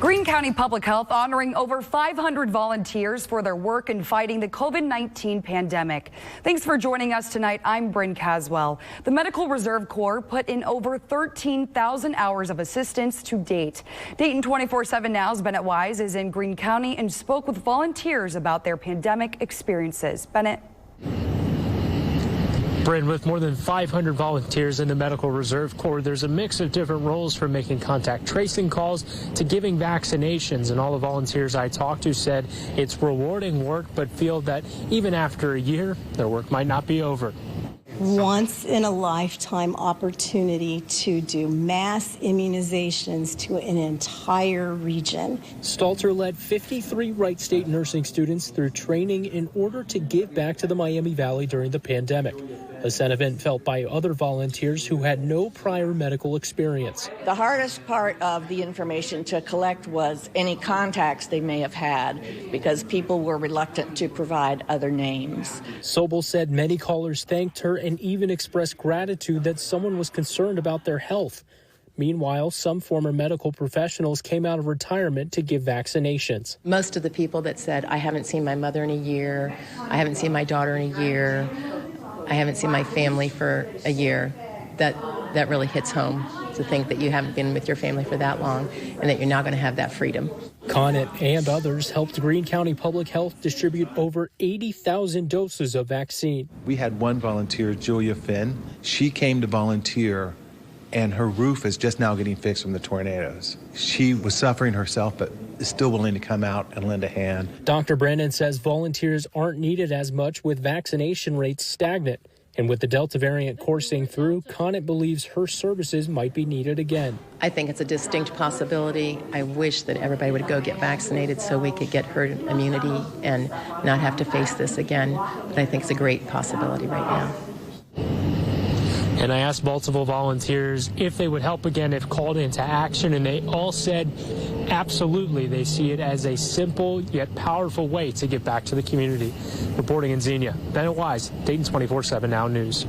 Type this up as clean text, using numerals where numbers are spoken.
Greene County Public Health honoring over 500 volunteers for their work in fighting the COVID-19 pandemic. Thanks for joining us tonight. I'm Bryn Caswell. The Medical Reserve Corps put in over 13,000 hours of assistance to date. Dayton 24/7 Now's Bennett Wise is in Greene County and spoke with volunteers about their pandemic experiences. Bennett. Bryn, with more than 500 volunteers in the Medical Reserve Corps, there's a mix of different roles, from making contact tracing calls to giving vaccinations. And all the volunteers I talked to said it's rewarding work, but feel that even after a year, their work might not be over. Once in a lifetime opportunity to do mass immunizations to an entire region. STALTER led 53 Wright State nursing students through training in order to give back to the Miami Valley during the pandemic, a sentiment felt by other volunteers who had no prior medical experience. The hardest part of the information to collect was any contacts they may have had, because people were reluctant to provide other names. SOBAL said many callers thanked her and even expressed gratitude that someone was concerned about their health. Meanwhile, some former medical professionals came out of retirement to give vaccinations. Most of the people that said, I haven't seen my mother in a year, I haven't seen my daughter in a year, I haven't seen my family for a year, that really hits home, to think that you haven't been with your family for that long and that you're not going to have that freedom. CONNETT and others helped Greene County Public Health distribute over 80,000 doses of vaccine. We had one volunteer, Julia Finn. She came to volunteer, and her roof is just now getting fixed from the tornadoes. She was suffering herself, but is still willing to come out and lend a hand. Dr. Brandon says volunteers aren't needed as much with vaccination rates stagnant. And with the Delta variant coursing through, CONNETT believes her services might be needed again. I think it's a distinct possibility. I wish that everybody would go get vaccinated so we could get herd immunity and not have to face this again. But I think it's a great possibility right now. And I asked multiple volunteers if they would help again if called into action, and they all said absolutely. They see it as a simple yet powerful way to get back to the community. Reporting in Xenia, Bennett Wise, Dayton 24/7 Now News.